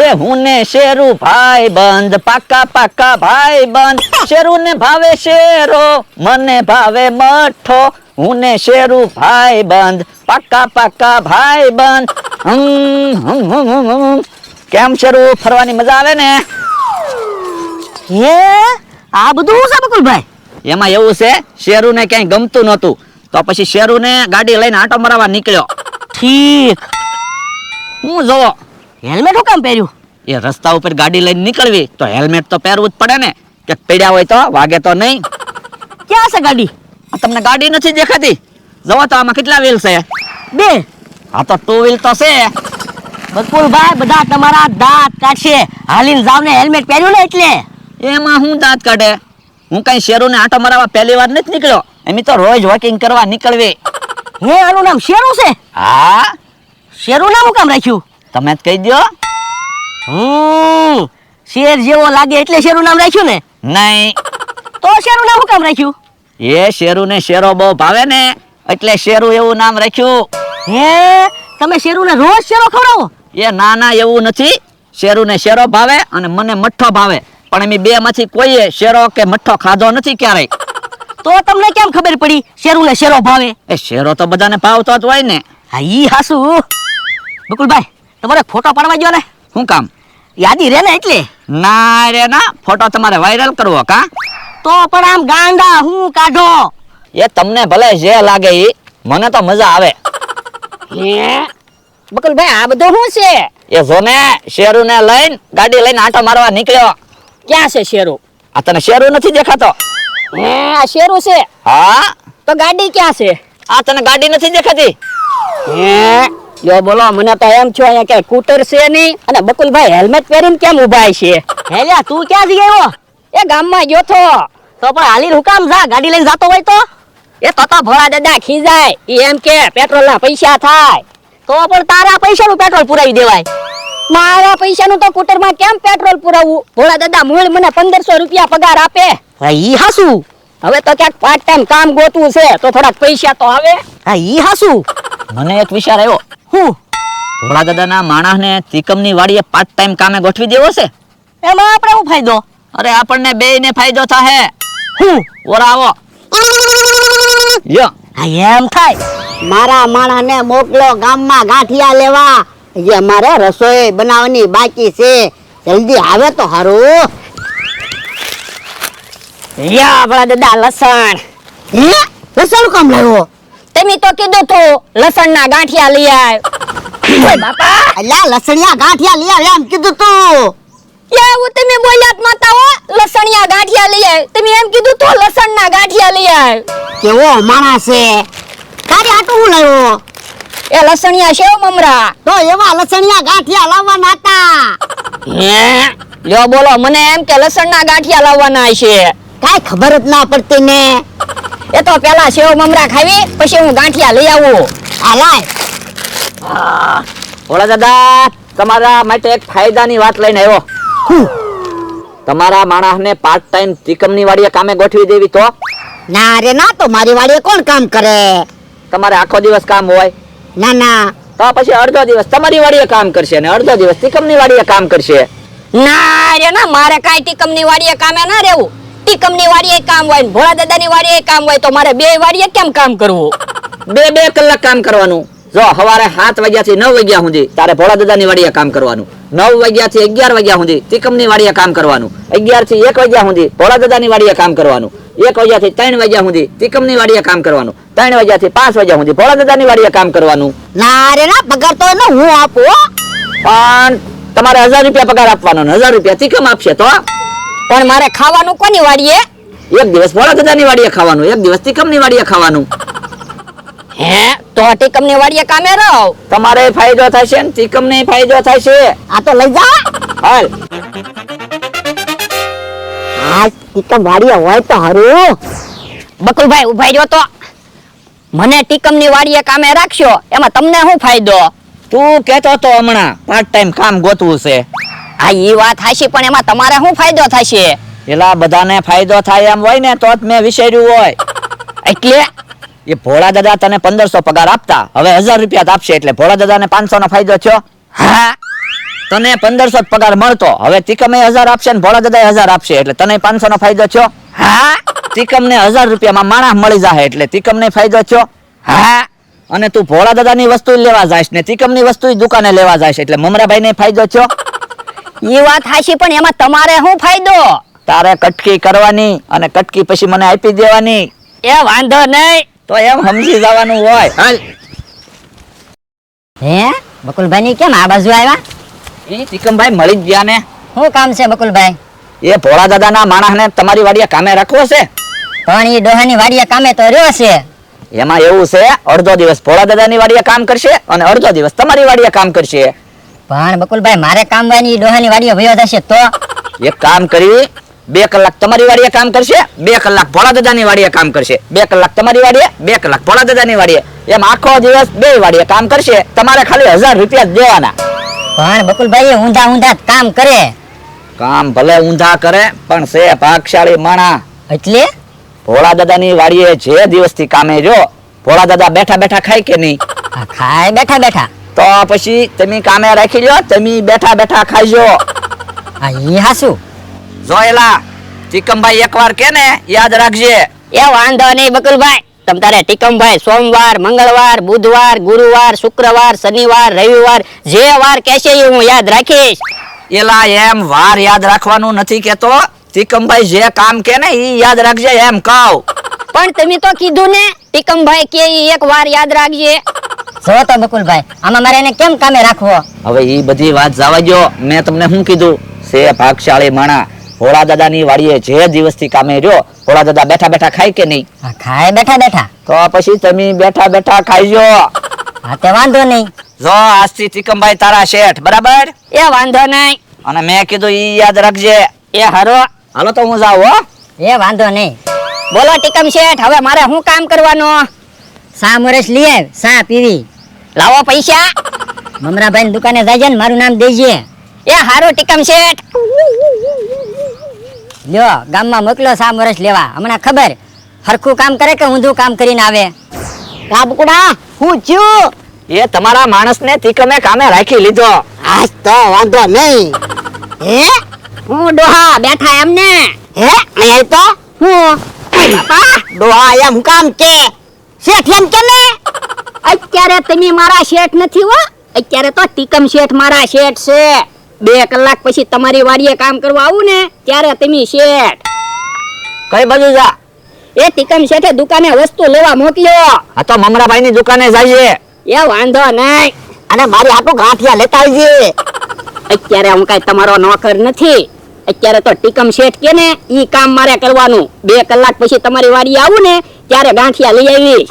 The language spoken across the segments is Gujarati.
એ હું ને શેરુ ભાઈ બંધ પાકા પાકા ભાઈ બંધ શેરુ ને ભાવે શેરો મને ભાવે મઠો હું ને શેરુ ભાઈ બંધ પાકા પાકા ભાઈ બંધ કેમ શેરુ ફરવાની મજા આવે ને હે આ બધું શું છે બકુલભાઈ? એમાં એવું છે શેરુ ને ક્યાંય ગમતું નહોતું તો પછી શેરુ ને ગાડી લઈને આંટો મારવા નીકળ્યો. ઠીક. હું જોવો હેલ્મેટ હું કામ પહેર્યું? એ રસ્તા ઉપર ગાડી લઈને નીકળવી તો હેલ્મેટ તો પહેરવું જ પડે ને કે પડ્યા હોય તો વાગે તો નહીં. ક્યાં છે ગાડી? આ તમને ગાડી નથી દેખાતી? જોવો તો આમાં કેટલા વ્હીલ છે? 2. આ તો 2 વ્હીલ તો છે. બકુલભાઈ બધા તમારા દાંત કાઢશે. હાલીને જાવ ને હેલ્મેટ પહેર્યું ને એટલે. એમાં હું દાંત કાઢે? હું કઈ શેરુ ને આંટો મારવા પહેલી વાર નથી નીકળ્યો. એમ તો રોજ વોકિંગ કરવા નીકળવી. હે આનું નામ શેરુ છે? હા. શેરુ નામ હું કામ રાખ્યું? તમે જ કહી દો. શેર જેવો લાગે એટલે શેરુ નામ રાખ્યું ને? નહીં. તો શેરુ નામ હું કામ રાખ્યું? એ શેરુ ને શેરો બહુ ભાવે ને એટલે શેરુ એવું નામ રાખ્યું. હે તમે શેરુ ને રોજ શેરો ખવડાવો? એ ના ના એવું નથી. શેરુ ને શેરો ભાવે અને મને મઠ્ઠો ભાવે પણ એમ બે માંથી કોઈએ શેરો કે મઠ્ઠો ખાધો નથી ક્યારેય. તો તમને કેમ ખબર પડી શેરુ ને શેરો ભાવે? એ શેરો તો બધાને ભાવતો જ હોય ને. હા ઈ હાસુ. બકુલભાઈ તમારે ફોટો પાડવા ગયો ને? શું કામ? યાદી રે ને એટલે. ના રે ના, ફોટો તમારે વાયરલ કરવો કા? તો પણ આમ ગાંડા હું કાઢો. એ તમને ભલે જે લાગે ઈ, મને તો મજા આવે. હે બકુલભાઈ આ બધું શું છે? એ જો ને શેરુ ને લઈને ગાડી લઈને આંટો મારવા નીકળ્યો. ક્યાં છે શેરુ? આ તને શેરુ નથી દેખાતો? હે આ શેરુ છે? હા. તો ગાડી ક્યાં છે? આ તને ગાડી નથી દેખાતી? હે યો બોલો મને તો એમ છો અહીંયા કે સ્કૂટર છે નહીં અને બકુલભાઈ હેલ્મેટ પહેરીને કેમ ઊભા છે? હેલ્યા તું ક્યાં જઈ આવ્યો? એ ગામમાં ગયો તો. તો પણ હાલી હું કામ જા ગાડી લઈને જાતો હોય તો? એ તો ભોળા દાદા ખીજાય. ઈ એમ કે પેટ્રોલ ના પૈસા થાય. તો પણ તારા પૈસાનું પેટ્રોલ પુરાવી દેવાય. મારા પૈસાનું તો સ્કૂટરમાં કેમ પેટ્રોલ પુરાવવું? ભોળા દાદા મૂળ મને 1500 રૂપિયા પગાર આપે. હા ઈ હાસુ. હવે તો ક્યાંક પાર્ટ ટાઈમ કામ ગોતવું છે તો થોડાક પૈસા તો આવે. હા ઈ હાસુ. મને એક વિચાર આવ્યો. હું? ભોળા દાદાના માણસને ત્રિકમની વાડીએ પાર્ટ ટાઈમ કામે ગોઠવી દેવો છે. એમાં આપણે શું ફાયદો? અરે આપણને બેયને ફાયદો થાહે. હું? ઓરાવો. યો. હા એમ થાય. મારા માણસને મોકલો ગામમાં ગાંઠિયા લેવા. જે મારે રસોઈ બનાવવાની બાકી છે. જલ્દી આવે તો હારું. યા ભલા દાદા લસણ. હે લસણ કામ લાવ્યો? તમે તો કીધું તો લસણના ગાંઠિયા લઈ આવ. ઓય બાપા અલ્યા લસણિયા ગાંઠિયા લઈ આવ એમ કીધું તું. એવું તમે બોલ્યા જ નતા હો. લસણિયા ગાંઠિયા લઈ આવ. તમે એમ કીધું તો લસણના ગાંઠિયા લઈ આવ. કેવો માણસ છે. તારી આટું હું લાવ્યો? એ લસણિયા સેવ મમરા. તો એવા લસણિયા ગાંઠિયા લાવવાના હતા. હે લ્યો બોલો મને એમ કે લસણના ગાંઠિયા લાવવાના છે. કાઈ ખબર જ ના પડતી ને. એ તો પેલા સેવ મમરા ખાવી પછી હું ગાંઠિયા લઈ આવું. આ લાય. ભોળા દાદા તમારા માટે એક ફાયદાની વાત લઈને આવ્યો. તમારા માણસને પાર્ટ ટાઈમ ત્રિકમની વાડીએ કામે ગોઠવી દેવી તો? ના રે ના, તો મારી વાડીએ કોણ કામ કરે? તમારે આખો દિવસ કામ હોય? ના ના. તો પછી અડધો દિવસ તમારી વાડીએ કામ કરશે અને અડધો દિવસ ત્રિકમની વાડીએ કામ કરશે. ના રે ના, મારે કાઈ ત્રિકમની વાડીએ કામે ના રહેવું. ત્રિકમની વાડીએ કામ હોય, ભોળા દાદાની વાડીએ કામ હોય તો મારે બે વાડીએ કેમ કામ કરવું? 2 કલાક કામ કરવાનું. જો સવારે 7 વાગ્યાથી 9 વાગ્યા સુધી તારે ભોળા દાદાની વાડીએ કામ કરવાનું. 9 વાગ્યાથી 11 વાગ્યા સુધી ત્રિકમની વાડીએ કામ કરવાનું. 11 થી 1 વાગ્યા સુધી ભોળા દાદાની વાડીએ કામ કરવાનું. 1 વાગ્યાથી 3 વાગ્યા સુધી ત્રિકમની વાડીએ કામ કરવાનું. 3 વાગ્યાથી 5 વાગ્યા સુધી ભોળા દાદાની વાડીએ કામ કરવાનું. ના રે ના, પગાર તો એને હું આપું. પણ તમારે 1000 રૂપિયા પગાર આપવાનો, 1000 રૂપિયા ત્રિકમ આપશે તો? પણ મારે ખાવાનું કોની વાડીએ? એક દિવસ ભોળા દાદાની વાડીએ ખાવાનું, એક દિવસ ત્રિકમની વાડીએ ખાવાનું. હે તો ત્રિકમની વાડીએ કામે રહો. તમારે ફાયદો થશે ને ત્રિકમને ફાયદો થશે. આ તો લઈ જા. હાલ. આ ત્રિકમ વાડીએ હોય તો હારું. બકુલભાઈ ઉભા રહ્યો તો. મને ત્રિકમની વાડીએ કામે રાખશો એમાં તમને શું ફાયદો? તું કહેતો તો હમણાં પાર્ટ ટાઈમ કામ ગોતવું છે. આ ઈ વાત હાશી, પણ એમાં તમારે શું ફાયદો થશે? એલા બધાને ફાયદો થાય એમ હોય ને તો જ મેં વિચાર્યું હોય. એટલે એ ભોળા દાદા તને 1500 પગાર આપતા, હવે 1000 રૂપિયા આપશે એટલે ભોળા દાદાને 500 નો ફાયદો થયો. હા તને 1500 જ પગાર મળતો, હવે તિકમે 1000 આપશે ને ભોળા દાદા 1000 આપશે, એટલે તને 500 નો ફાયદો થયો. હા તિકમ ને 1000 રૂપિયામાં માણસ મળી જાય, એટલે તિકમ ને ફાયદો થયો. હા અને તું ભોળા દાદાની વસ્તુ લેવા જાય ને તિકમની વસ્તુ દુકાને લેવા જાય, એટલે મમરાભાઈ ને ફાયદો થયો. એ વાત હાચી, પણ એમાં તમારે શું ફાયદો? તારે કટકી કરવાની અને કટકી પછી મને આપી દેવાની. એ વાંધો નહીં. તો એમ સમજી જવાનું હોય. હાલ. હે બકુલભાઈ ની કેમ આ બાજુ આવ્યા? એ તિકમભાઈ મળી જ ગયા ને. શું કામ છે બકુલભાઈ? એ ભોળા દાદાના માણસને તમારી વાડીએ કામે રાખવો છે. પણ એ ડોહાની વાડીએ કામે તો રહ્યો છે. એમાં એવું છે, અડધો દિવસ ભોળા દાદાની વાડીએ કામ કરશે અને અડધો દિવસ તમારી વાડીએ કામ કરશે. પણ બકુલભાઈ મારે કામ વાની ડોહાની વાડીએ વયો જશે તો? એક કામ કરી, 2 કલાક તમારી વાડીએ કામ કરશે, 2 કલાક ભોળા દાદાની વાડીએ કામ કરશે, 2 કલાક તમારી વાડીએ, 2 કલાક ભોળા દાદાની વાડીએ, એમ આખો દિવસ 2 વાડીએ કામ કરશે. તમારે ખાલી 1000 રૂપિયા જ દેવાના. પણ બકુલભાઈ ઊંધા ઊંધા કામ કરે. કામ ભલે ઊંધા કરે પણ છે ભાગશાળી માણા. એટલે ભોળા દાદાની વાડીએ જે દિવસથી કામે જો, ભોળા દાદા બેઠા બેઠા ખાય કે નહીં? આ ખાય બેઠા બેઠા. તો પછી તમે કામે રાખી લ્યો, તમે બેઠા બેઠા ખાઈજો. આ ઈ હાસુ. જોયેલા તિકમભાઈ એકવાર કે ને યાદ રાખજે. એ વાંધો નહીં બકુલભાઈ, તમ તારે ટીકમભાઈ સોમવાર, મંગળવાર, બુધવાર, ગુરુવાર, શુક્રવાર, શનિવાર, રવિવાર જે વાર કહેશે એ હું યાદ રાખીશ. એલા એમ વાર યાદ રાખવાનું નથી કેતો, તિકમભાઈ જે કામ કે ને ઈ યાદ રાખજે એમ કહું. પણ તમે તો કીધું ને ટીકમભાઈ કે ઈ એક વાર યાદ રાખજે. જો તો બકુલભાઈ આમાં મારે એને કેમ કામે રાખવો? હવે ઈ બધી વાત જવા દો, મેં તમને શું કીધું છે ભાગશાળી માણા. ભોળા દાદાની વાડીએ જે દિવસથી કામે રહ્યો, ભોળા દાદા બેઠા બેઠા ખાય કે નહીં? આ ખાય બેઠા બેઠા. તો પછી તમે બેઠા બેઠા ખાઈજો. હા તે વાંધો નહીં. જો આજથી તિકમભાઈ તારા શેઠ, બરાબર? એ વાંધો નહીં. અને મેં કીધું ઈ યાદ રાખજે. એ હારો. હાલો તો હું જાઉં હો. એ વાંધો નહીં. બોલો ટીકમ શેઠ, હવે મારે શું કામ કરવાનું? સા મરસ લઈ આવ, સા પીવી. લાવો પૈસા. મમરાભાઈ ની દુકાને જાજે ને મારું નામ દેજે. એ હારો ટીકમ શેઠ. લ્યો ગામમાં મોકલો સા મરસ લેવા. હમણાં ખબર હરખું કામ કરે કે ઊંધું કામ કરીને આવે. કાબકુડા હું છું? એ તમારા માણસને તિકમે કામે રાખી લીધો. આજ તો વાંધો નહીં. હે હું ડોહા બેઠા એમને? હે અહીંયા તો હું બાપા ડોહા એમ કામ કે શેઠ એમ કે ને? અત્યારે તમે મારા શેઠ નથી હો, અત્યારે તો ટીકમ શેઠ મારા શેઠ છે. 2 કલાક પછી તમારી વાડીએ કામ કરવા આવું ને ત્યારે તમે શેઠ. કઈ બાજુ જા? એ ટીકમ શેઠે દુકાને વસ્તુ લેવા મોકલ્યો. આ તો મમરાભાઈ ની દુકાને જાય. એ વાંધો નહીં. અને મારી આટલું ગાંઠિયા લેતા આવજે. અત્યારે હું કઈ તમારો નોકર નથી, અત્યારે તો ટીકમ શેઠ કે ને ઈ કામ મારે કરવાનું. 2 કલાક પછી તમારી વાડી આવું ને ત્યારે ગાંઠિયા લઈ આવી.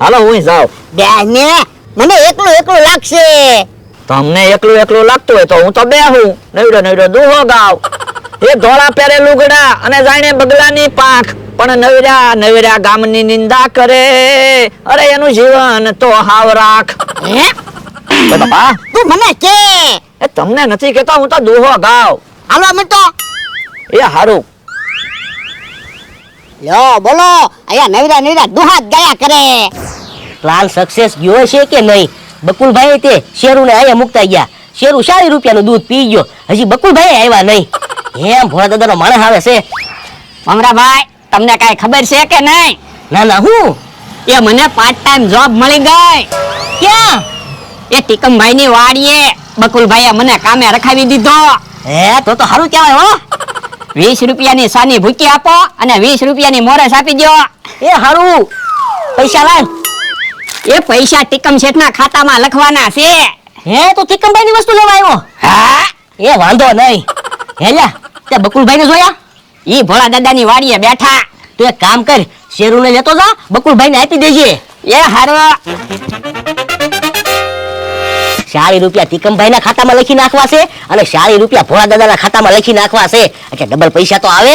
હાલો હું જાઉં. બેને મને એકલું એકલું લાગશે. તમને એકલું એકલું લાગતું હોય તો હું તો બેહું, નવડો નવડો દુહો ગાવ. એ ધોળા પહેરે લુગડા અને જાણે બગલાની પાંખ, પણ નવરા નવરા ગામની નિંદા કરે. અરે એનું જીવન તો હાવ રાખ. હે બાપા તું મને કે? એ તમને નથી કેતો, હું તો દુહો ગાવ. હાલો અમે તો. એ હારું. લ્યો બોલો, અહીંયા નવરા નવરા દુહાત ગયા કરે. પ્લાન સક્સેસ ગયો છે કે નહીં? બકુલભાઈ તે શેરુને અહીંયા મુકતા ગયા. શેરુ 40 રૂપિયાનું દૂધ પી ગયો, હજી બકુલભાઈ આવ્યા નહીં. એમ ભોળા દાદાનો માણસ આવે છે. મમરાભાઈ તમને કઈ ખબર છે કે નહીં? ના ના હું? એ મને પાર્ટ ટાઈમ જોબ મળી ગઈ. ક્યાં? એ ટીકમભાઈ ની વાડીએ બકુલભાઈએ મને કામે રખાવી દીધો. હે તો સારું કહેવાય હો. 20 રૂપિયાની સાની ભૂકી આપો અને 20 રૂપિયાની મોરસ આપી દો. એ સારું, પૈસા લાવ. એ પૈસા ટીકમ શેઠના ખાતામાં લખવાના છે. હે તો તિકમભાઈની વસ્તુ લેવા આવ્યો? હા એ વાંધો નહીં. હે લ્યા તે બકુલભાઈને જોયા? ઈ ભોળા દાદાની વાડીએ બેઠા. તું એક કામ કર, શેરુને લેતો જા, બકુલભાઈને આપી દેજે. એ હારો. 40 રૂપિયા તિકમભાઈના ખાતામાં લખી નાખવા છે અને 40 રૂપિયા ભોળા દાદાના ખાતામાં લખી નાખવા છે, એટલે ડબલ પૈસા તો આવે.